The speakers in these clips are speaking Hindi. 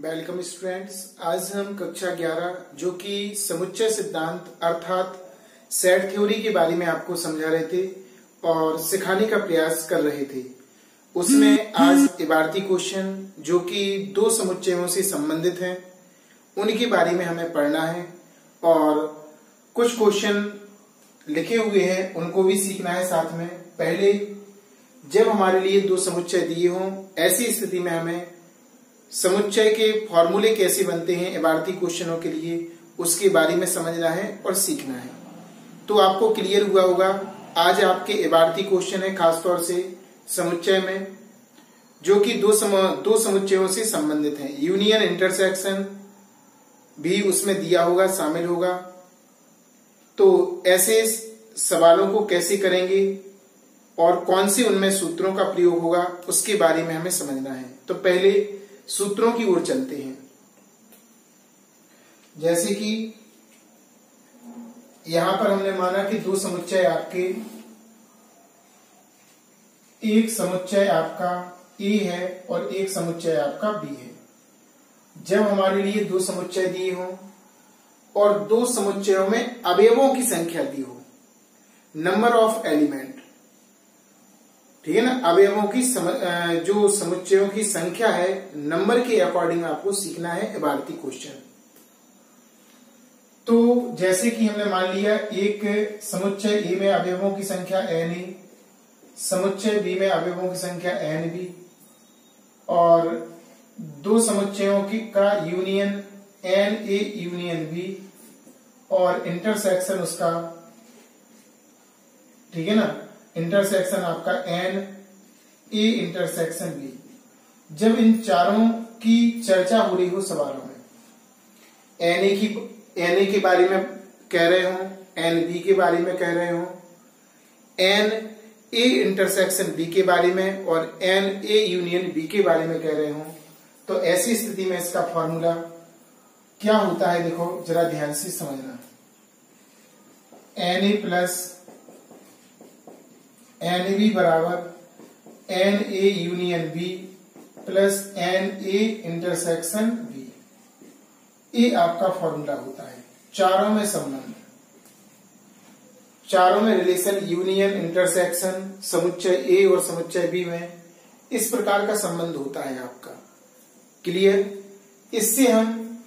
Welcome students. आज हम कक्षा 11 जो कि समुच्चय सिद्धांत अर्थात सेट थ्योरी के बारे में आपको समझा रहे थे और सिखाने का प्रयास कर रहे थे। उसमें आज इबारती क्वेश्चन जो कि दो समुच्चयों से संबंधित हैं उनके बारे में हमें पढ़ना है और कुछ क्वेश्चन लिखे हुए हैं उनको भी सीखना है। साथ में पहले जब हमारे लिए दो समुच्चय दिए हों ऐसी स्थिति में हमें समुच्चय के फॉर्मूले कैसे बनते हैं इबारती क्वेश्चनों के लिए उसके बारे में समझना है और सीखना है। तो आपको क्लियर हुआ होगा आज आपके इबारती क्वेश्चन है खासतौर से समुच्चय में जो कि दो समुच्चयों से संबंधित हैं। यूनियन इंटरसेक्शन भी उसमें दिया होगा, शामिल होगा। तो ऐसे सवालों को कैसे करेंगे और कौन से उनमें सूत्रों का प्रयोग होगा उसके बारे में हमें समझना है। तो पहले सूत्रों की ओर चलते हैं। जैसे कि यहां पर हमने माना कि दो समुच्चय आपके, एक समुच्चय आपका ए है और एक समुच्चय आपका बी है। जब हमारे लिए दो समुच्चय दिए हों और दो समुच्चयों में अवयवों की संख्या दी हो, नंबर ऑफ एलिमेंट, ठीक है ना, अवयवों की जो समुच्चयों की संख्या है नंबर के अकॉर्डिंग आपको सीखना है इबारती क्वेश्चन। तो जैसे कि हमने मान लिया एक समुच्चय ए में अवयवों की संख्या एन ए, समुच्चय बी में अवयवों की संख्या एन बी और दो समुच्चयों का union N A union B और इंटरसेक्शन उसका, ठीक है ना, इंटरसेक्शन आपका एन ए इंटरसेक्शन बी। जब इन चारों की चर्चा हो रही हो सवालों में, एन ए के बारे में कह रहे हो, एन बी के बारे में कह रहे हो, एन ए इंटरसेक्शन बी के बारे में और एन ए यूनियन बी के बारे में कह रहे हो, तो ऐसी स्थिति में इसका फॉर्मूला क्या होता है देखो जरा ध्यान से समझना। N A plus N B बराबर N A union B plus N A intersection B, ये आपका फॉर्मूला होता है। चारों में संबंध, चारों में रिलेशन, यूनियन इंटरसेक्शन समुच्चय ए और समुच्चय बी में इस प्रकार का संबंध होता है आपका। क्लियर? इससे हम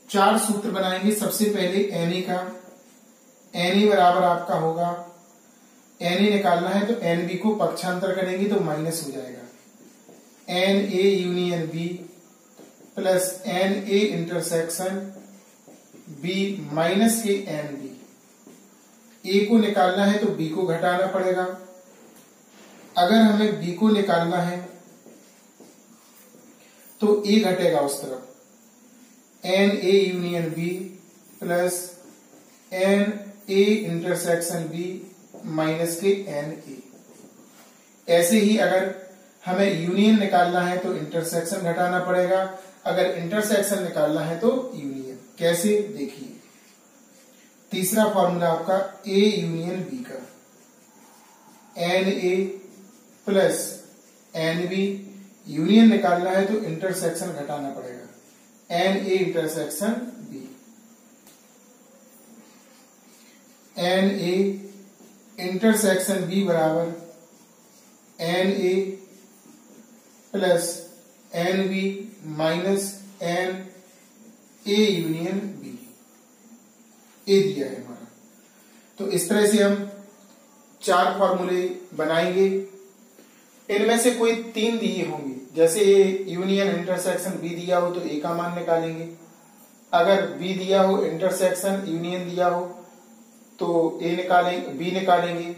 चार सूत्र बनाएंगे। सबसे पहले एन ए का, एन ए बराबर आपका होगा, एन ए निकालना है तो एन बी को पक्षांतर करेंगे तो माइनस हो जाएगा, N A union B plus N A intersection B minus के एन बी। ए को निकालना है तो बी को घटाना पड़ेगा। अगर हमें बी को निकालना है तो ए घटेगा उस तरफ, N A union B plus N A intersection B minus के एन ए। ऐसे ही अगर हमें यूनियन निकालना है तो इंटरसेक्शन घटाना पड़ेगा, अगर इंटरसेक्शन निकालना है तो यूनियन। कैसे देखिए, तीसरा फॉर्मूला आपका ए यूनियन बी का, n A plus N B, union निकालना है तो इंटरसेक्शन घटाना पड़ेगा, n A intersection B, N A intersection B बराबर N A plus N B minus N A union B, A दिया है हमारा। तो इस तरह से हम चार फॉर्मूले बनाएंगे। इनमें से कोई तीन दिए होंगे, जैसे यूनियन इंटरसेक्शन बी दिया हो तो ए का मान निकालेंगे, अगर बी दिया हो इंटरसेक्शन यूनियन दिया हो तो ए निकालेंगे, बी निकालेंगे।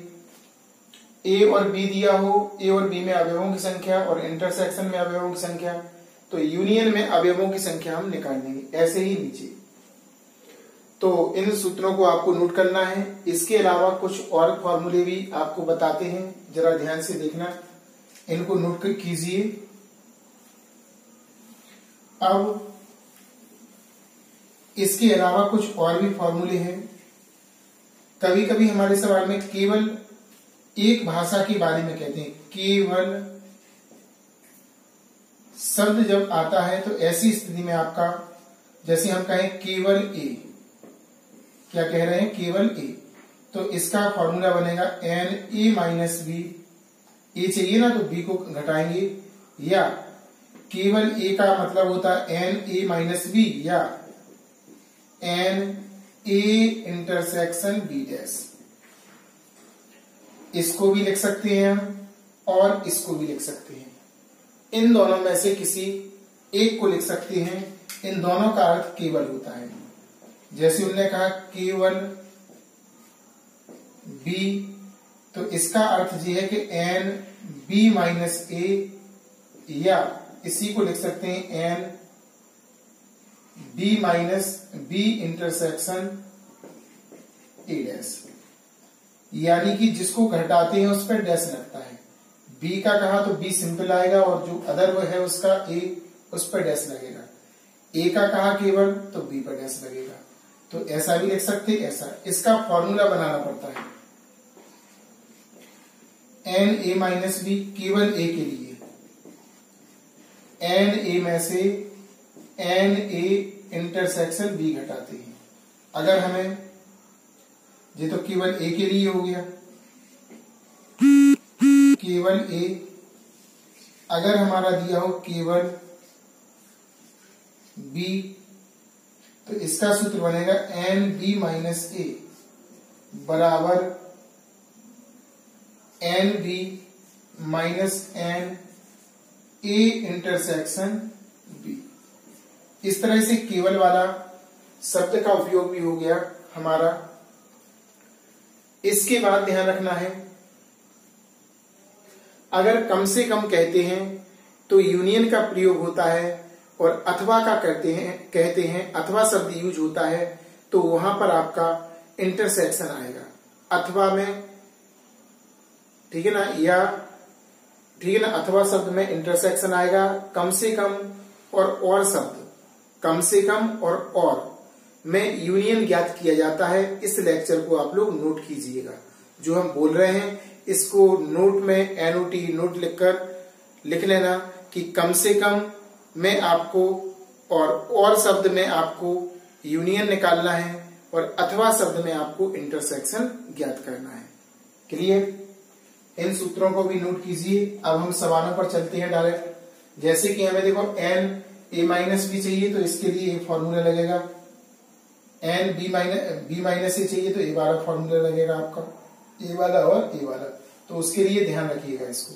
ए और बी दिया हो, ए और बी में अवयवों की संख्या और इंटरसेक्शन में अवयवों की संख्या, तो यूनियन में अवयवों की संख्या हम निकाल देंगे। ऐसे ही नीचे। तो इन सूत्रों को आपको नोट करना है। इसके अलावा कुछ और फॉर्मूले भी आपको बताते हैं, जरा ध्यान से देखना, इनको नोट कीजिए। अब इसके अलावा कुछ और भी फॉर्मूले हैं। कभी कभी हमारे सवाल में केवल एक भाषा के बारे में कहते हैं, केवल शब्द जब आता है तो ऐसी स्थिति में आपका, जैसे हम कहें केवल ए, क्या कह रहे हैं, केवल ए, तो इसका फॉर्मूला बनेगा एन ए माइनस बी। ए चाहिए ना, तो बी को घटाएंगे, या केवल ए का मतलब होता है एन ए माइनस बी, या N A intersection B dash. इसको भी लिख सकते हैं हम और इसको भी लिख सकते हैं। इन दोनों में से किसी एक को लिख सकते हैं। इन दोनों का अर्थ केवल होता है। जैसे उन्होंने कहा केवल बी, तो इसका अर्थ ये है कि एन बी माइनस ए, या इसी को लिख सकते हैं N B minus B intersection A dash. यानी कि जिसको घटाते हैं उस पर डैश लगता है। बी का कहा तो बी सिंपल आएगा, और जो अदर वो है उसका ए, उस पर डैश लगेगा। ए का कहा केवल तो बी पर डैश लगेगा। तो ऐसा भी लिख सकते, ऐसा। इसका फॉर्मूला बनाना पड़ता है। एन ए माइनस बी केवल ए के लिए, एन ए में से एन ए इंटरसेक्शन बी घटाते हैं। अगर हमें, ये तो केवल ए के लिए हो गया, केवल ए। अगर हमारा दिया हो केवल बी, तो इसका सूत्र बनेगा एन बी माइनस ए बराबर N B minus N A intersection B. इस तरह से केवल वाला शब्द का उपयोग भी हो गया हमारा। इसके बाद ध्यान रखना है, अगर कम से कम कहते हैं तो यूनियन का प्रयोग होता है, और अथवा का कहते हैं अथवा शब्द यूज होता है, तो वहां पर आपका इंटरसेक्शन आएगा अथवा में, ठीक है ना, या ठीक है ना, अथवा शब्द में इंटरसेक्शन आएगा। कम से कम और शब्द, कम से कम और में यूनियन ज्ञात किया जाता है। इस लेक्चर को आप लोग नोट कीजिएगा। जो हम बोल रहे हैं इसको नोट में एनओटी नोट लिखकर लिख लेना कि कम से कम में आपको और शब्द में आपको यूनियन निकालना है, और अथवा शब्द में आपको इंटरसेक्शन ज्ञात करना है। क्लियर? इन सूत्रों को भी नोट कीजिए। अब हम सवालों पर चलते हैं डायरेक्ट। जैसे कि हमें देखो एन ए माइनस बी चाहिए, तो इसके लिए एक फॉर्मूला लगेगा। एन बी माइनस ए चाहिए तो ए वाला फॉर्मूला लगेगा आपका, ए वाला और ए वाला। तो उसके लिए ध्यान रखिएगा इसको।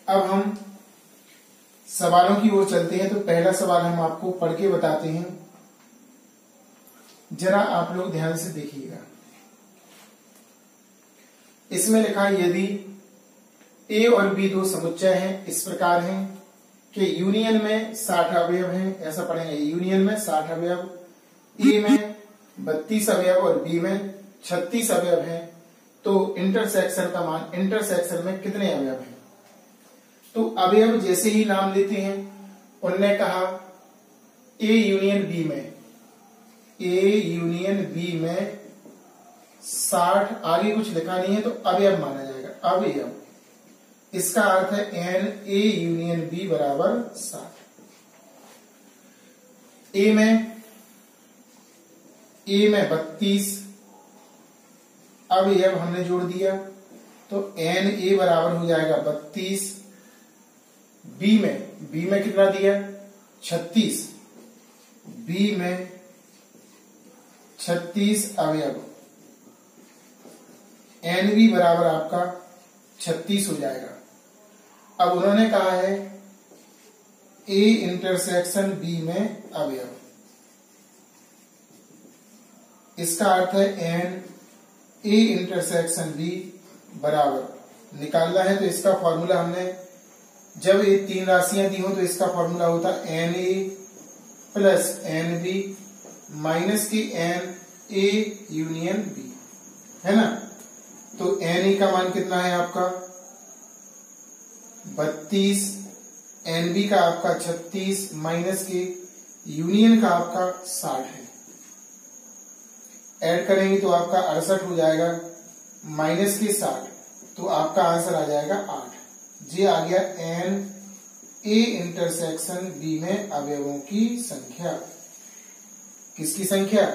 अब हम सवालों की ओर चलते हैं। तो पहला सवाल हम आपको पढ़ के बताते हैं, जरा आप लोग ध्यान से देखिएगा। इसमें लिखा है यदि ए और बी दो समुच्चय हैं, इस प्रकार हैं कि यूनियन में 60 अवयव हैं, ऐसा पढ़ेंगे। यूनियन में 60 अवयव, ए में 32 अवयव और बी में 36 अवयव हैं, तो इंटरसेक्शन का मान, इंटरसेक्शन में कितने अवयव हैं? तो अवयव जैसे ही नाम लेते हैं, उन्होंने कहा ए यूनियन बी में, ए यूनियन बी में 60, आगे कुछ लिखा नहीं है तो अवयव माना जाएगा, अवयव। इसका अर्थ है एन ए यूनियन बी बराबर 60। ए में 32 अवयव हमने जोड़ दिया, तो एन ए बराबर हो जाएगा 32। बी में कितना दिया? 36। बी में 36 अवयव, एन बी बराबर आपका 36 हो जाएगा। अब उन्होंने कहा है ए इंटरसेक्शन बी में अवयव, इसका अर्थ है एन ए इंटरसेक्शन बी बराबर निकालना है। तो इसका फॉर्मूला हमने, जब ये तीन राशियां दी हो तो इसका फॉर्मूला होता है N A plus N B minus की एन ए यूनियन बी, है ना। तो एन ए का मान कितना है आपका 32, एन बी का आपका 36 माइनस के यूनियन का आपका 60 है। ऐड करेंगे तो आपका 68 हो जाएगा, माइनस के 60, तो आपका आंसर आ जाएगा 8। जी आ गया एन ए इंटरसेक्शन बी में अवयवों की संख्या। किसकी संख्या?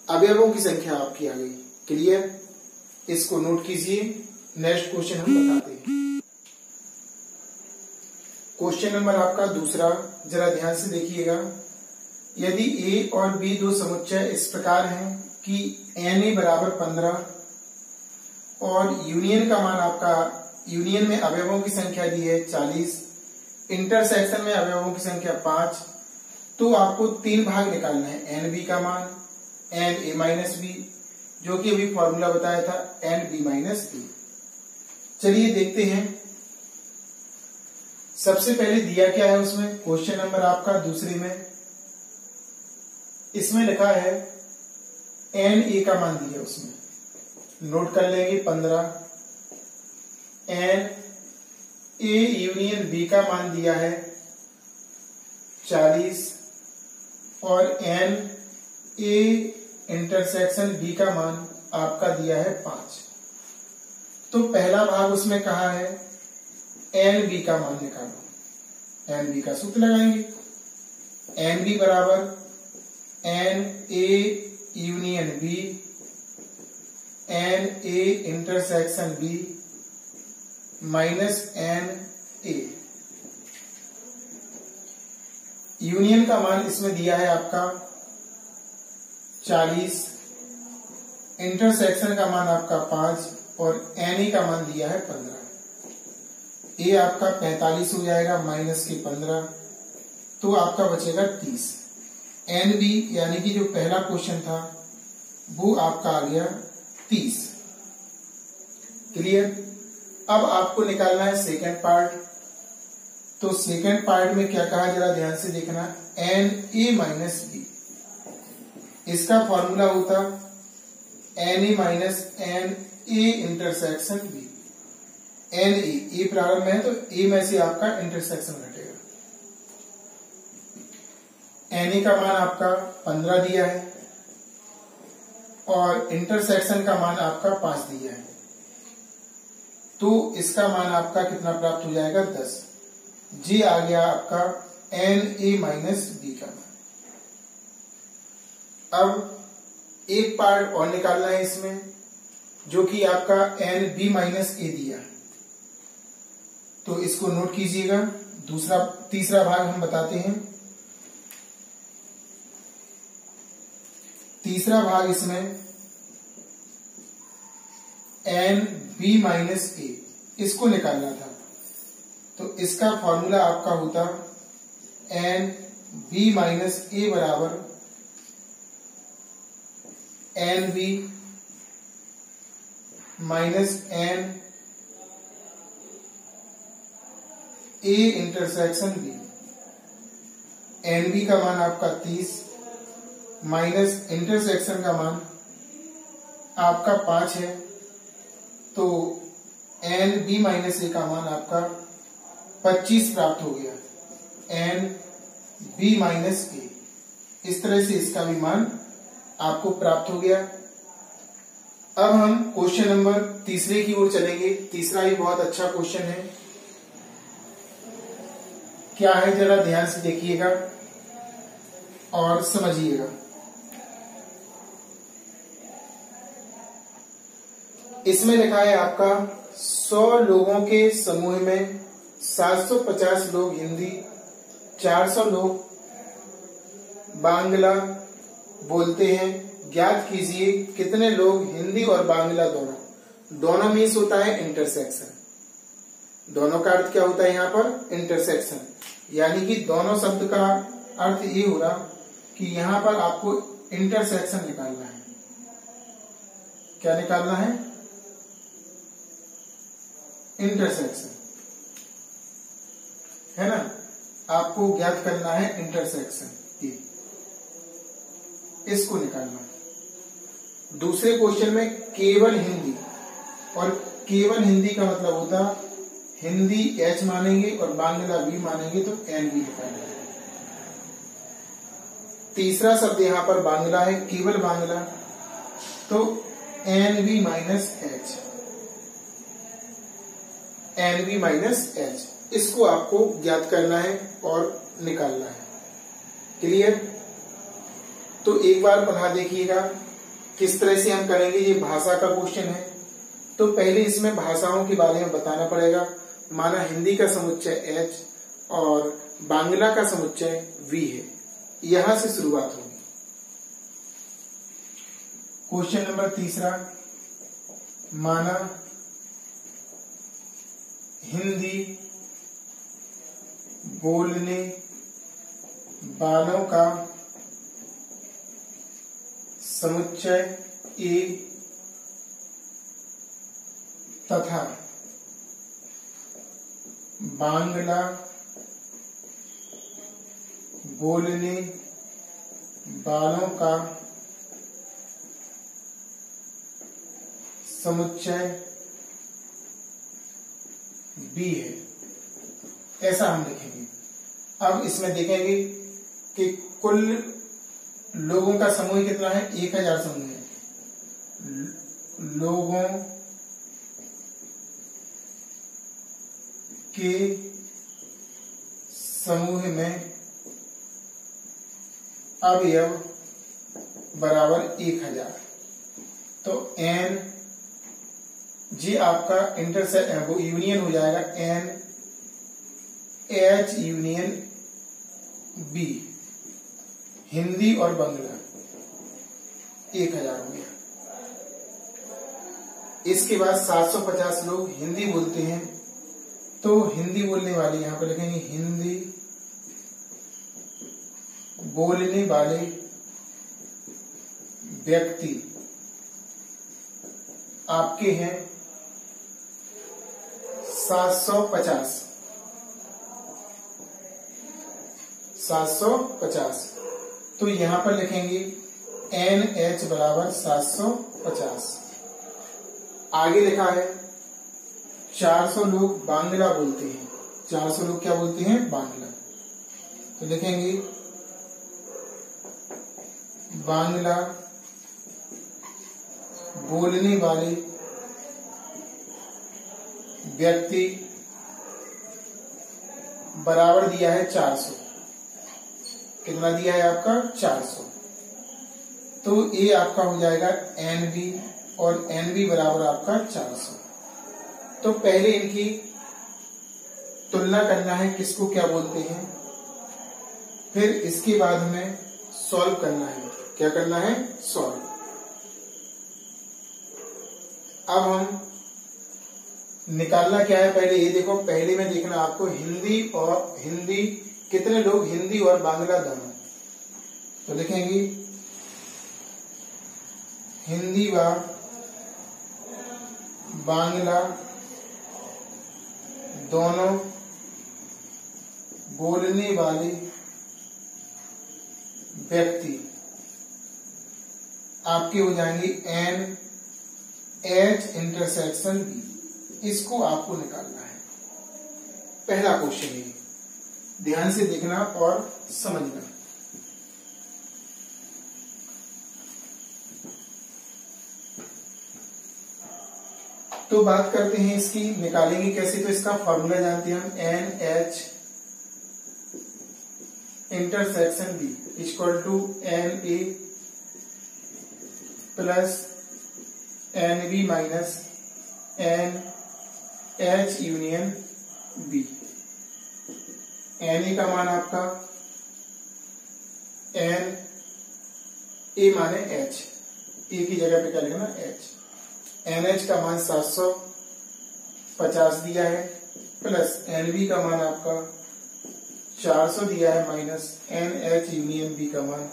अवयवों की संख्या आपकी आ गई। क्लियर? इसको नोट कीजिए। नेक्स्ट क्वेश्चन हम बताते हैं। क्वेश्चन नंबर आपका दूसरा, जरा ध्यान से देखिएगा। यदि ए और बी दो समुच्चय इस प्रकार हैं कि एन ए बराबर 15 और यूनियन का मान आपका, यूनियन में अवयवों की संख्या दी है 40, इंटरसेक्शन में अवयवों की संख्या 5, तो आपको 3 भाग निकालना है। एन बी का मान, एन ए माइनस बी, जो कि अभी फॉर्मूला बताया था एन बी माइनस ए। चलिए देखते हैं। सबसे पहले दिया क्या है उसमें, क्वेश्चन नंबर आपका दूसरे में, इसमें लिखा है एन ए का मान दिया, उसमें नोट कर लेंगे 15, एन ए यूनियन बी का मान दिया है 40 और एन ए इंटरसेक्शन बी का मान आपका दिया है 5। तो पहला भाग उसमें कहा है एन बी का मान निकालो। एन बी का सूत्र लगाएंगे। एन बी बराबर N A union B N A intersection B minus N A. Union का मान इसमें दिया है आपका 40, इंटरसेक्शन का मान आपका 5 और एन ए का मान दिया है 15। ए आपका 45 हो जाएगा माइनस के 15, तो आपका बचेगा 30। एन बी यानी कि जो पहला क्वेश्चन था वो आपका आ गया 30। क्लियर? अब आपको निकालना है सेकेंड पार्ट। तो सेकेंड पार्ट में क्या कहा, जरा ध्यान से देखना। एन ए माइनस बी, इसका फॉर्मूला होता N A minus N A intersection B. N A प्रारंभ में है तो ए में से आपका इंटरसेक्शन घटेगा। एन ए का मान आपका 15 दिया है और इंटरसेक्शन का मान आपका 5 दिया है, तो इसका मान आपका कितना प्राप्त हो जाएगा 10। जी आ गया आपका एन ए माइनस बी का मान। अब एक पार्ट और निकालना है इसमें, जो कि आपका एन बी माइनस ए दिया है, तो इसको नोट कीजिएगा। तीसरा भाग हम बताते हैं। तीसरा भाग इसमें एन बी माइनस ए, इसको निकालना था, तो इसका फॉर्मूला आपका होता एन बी माइनस ए बराबर N B minus N A intersection B. N B का मान आपका 30 माइनस इंटरसेक्शन का मान आपका 5 है, तो एन बी माइनस ए का मान आपका 25 प्राप्त हो गया। एन बी माइनस ए, इस तरह से इसका भी मान आपको प्राप्त हो गया। अब हम क्वेश्चन नंबर तीसरे की ओर चलेंगे। तीसरा ही बहुत अच्छा क्वेश्चन है। क्या है, जरा ध्यान से देखिएगा और समझिएगा। इसमें लिखा है आपका 100 लोगों के समूह में 750 लोग हिंदी, 400 लोग बांग्ला बोलते हैं। ज्ञात कीजिए कितने लोग हिंदी और बांग्ला दोनों मीन्स होता है इंटरसेक्शन। दोनों का अर्थ क्या होता है यहाँ पर, इंटरसेक्शन, यानी कि दोनों शब्द का अर्थ ये हो रहा कि यहाँ पर आपको इंटरसेक्शन निकालना है। क्या निकालना है, इंटरसेक्शन, है ना। आपको ज्ञात करना है इंटरसेक्शन, इसको निकालना। दूसरे क्वेश्चन में केवल हिंदी, और केवल हिंदी का मतलब होता हिंदी एच मानेंगे और बांग्ला बी मानेंगे तो एन बी निकालना है। तीसरा शब्द यहाँ पर बांग्ला है, केवल बांग्ला, तो N B minus H. NV माइनस H। इसको आपको ज्ञात करना है और निकालना है। क्लियर? तो एक बार पढ़ा देखिएगा किस तरह से हम करेंगे। ये भाषा का क्वेश्चन है, तो पहले इसमें भाषाओं के बारे में बताना पड़ेगा। माना हिंदी का समुच्चय H और बांग्ला का समुच्चय V है, यहां से शुरुआत होगी। क्वेश्चन नंबर तीसरा, माना हिंदी बोलने वालों का समुच्चय A तथा बांग्ला बोलने वालों का समुच्चय B है, ऐसा हम लिखेंगे। अब इसमें देखेंगे कि कुल लोगों का समूह कितना है, 1000 समूह है। लोगों के समूह में अवयव बराबर 1000। तो N जी आपका वो यूनियन हो जाएगा N H union B, Hindi और बांग्ला 1000 हो गया। इसके बाद 750 लोग हिंदी बोलते हैं, तो हिंदी बोलने वाले यहां पर लिखेंगे हिंदी बोलने वाले व्यक्ति आपके हैं 750। तो यहां पर लिखेंगे NH बराबर 750। आगे लिखा है 400 लोग बांग्ला बोलते हैं। 400 लोग क्या बोलते हैं, बांग्ला। तो लिखेंगे बांग्ला बोलने वाले व्यक्ति बराबर दिया है 400। कितना दिया है आपका, 400। तो ये आपका हो जाएगा NV और NV बराबर आपका 400। तो पहले इनकी तुलना करना है, किसको क्या बोलते हैं, फिर इसके बाद हमें सॉल्व करना है। क्या करना है, सॉल्व। अब हम निकालना क्या है, पहले ये देखो। पहले में देखना आपको हिंदी कितने लोग हिंदी और बांग्ला दोनों। तो लिखेंगे हिंदी व बांग्ला दोनों बोलने वाले व्यक्ति आपके हो जाएंगे NH इंटरसेक्शन B। इसको आपको निकालना है। पहला क्वेश्चन है, ध्यान से देखना और समझना। तो बात करते हैं इसकी, निकालेंगे कैसे। तो इसका फॉर्मूला जानते हैं हम, NH intersection B equal to NA plus NB minus NH union B। NA का मान आपका NA माने H, A की जगह पे क्या लिखना, H। NH का मान 750 दिया है, प्लस NB का मान आपका 400 दिया है, माइनस NH यूनियन B का मान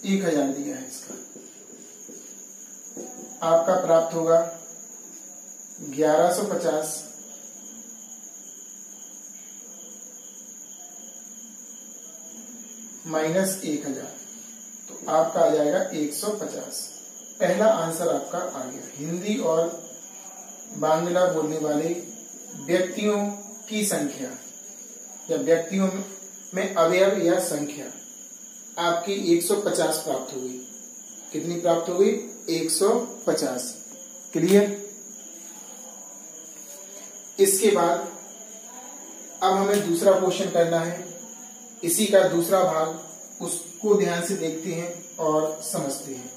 1000 दिया है। इसका आपका प्राप्त होगा 1150 माइनस 1000, तो आपका आ जाएगा 150। पहला आंसर आपका आ गया। हिंदी और बांग्ला बोलने वाले व्यक्तियों की संख्या या व्यक्तियों में अवयव या संख्या आपकी 150 प्राप्त हुई। कितनी प्राप्त हुई, 150। क्लियर। इसके बाद अब हमें दूसरा क्वेश्चन करना है, इसी का दूसरा भाग, उसको ध्यान से देखते हैं और समझते हैं।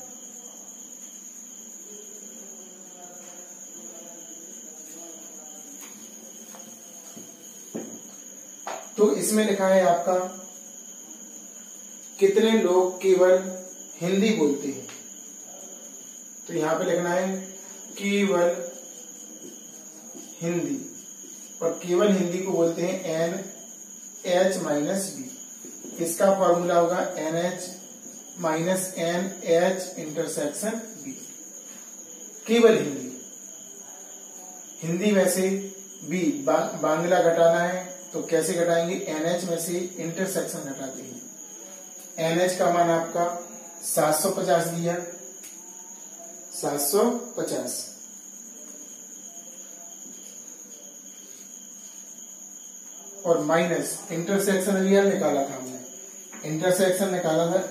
तो इसमें लिखा है आपका, कितने लोग केवल हिंदी बोलते हैं। तो यहां पे लिखना है केवल हिंदी, और केवल हिंदी को बोलते हैं NH-B। इसका फॉर्मूला होगा NH minus NH intersection B। केवल हिंदी, हिंदी में से B बांग्ला घटाना है, तो कैसे घटाएंगे? NH में से इंटरसेक्शन घटाते हैं। NH का मान आपका 750 दिया, 750, और माइनस इंटरसेक्शन रियल निकाला था हमने, इंटरसेक्शन निकाला था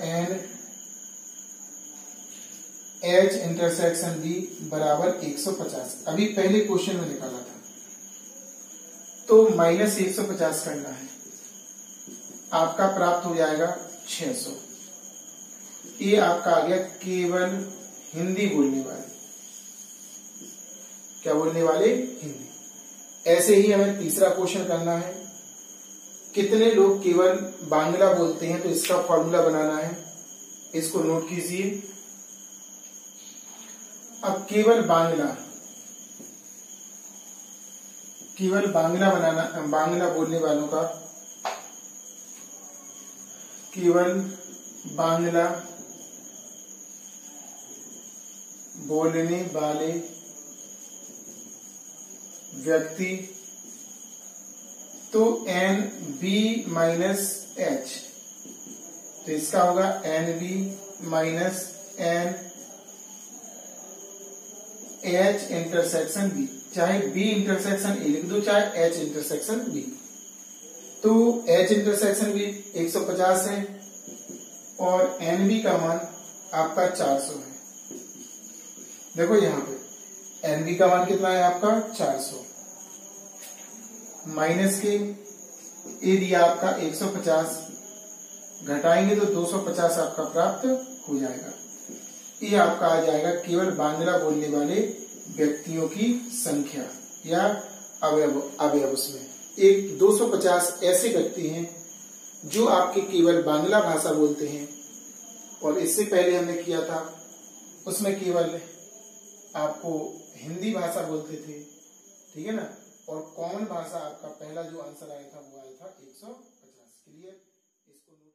NH इंटरसेक्शन B बराबर 150। अभी पहले क्वेश्चन में निकाला था, तो माइनस 150 करना है, आपका प्राप्त हो जाएगा 600। ये आपका आ गया केवल हिंदी बोलने वाले। क्या बोलने वाले? हिंदी। ऐसे ही हमें तीसरा क्वेश्चन करना है, कितने लोग केवल बांग्ला बोलते हैं, तो इसका फॉर्मूला बनाना है, इसको नोट कीजिए। अब केवल बांग्ला बनाना, बांग्ला बोलने वालों का, केवल बांग्ला बोलने वाले व्यक्ति, तो NB माइनस H, तो इसका होगा NB minus NH intersection B। चाहे B इंटरसेक्शन A लिख दो, चाहे H इंटरसेक्शन B। तो H इंटरसेक्शन B 150 है और NB का मान आपका 400 है। देखो यहां पे NB का मान कितना है आपका? 400, माइनस के ए दिया आपका 150, घटाएंगे तो 250 आपका प्राप्त हो जाएगा। ये आपका आ जाएगा केवल बांग्ला बोलने वाले व्यक्तियों की संख्या या अवयव। उसमें एक 250 ऐसे व्यक्ति हैं जो आपके केवल बांग्ला भाषा बोलते हैं, और इससे पहले हमने किया था उसमें केवल आपको हिंदी भाषा बोलते थे, ठीक है ना। और कॉमन भाषा आपका पहला जो आंसर आया था वो आया था 150। क्लियर? इसको नोट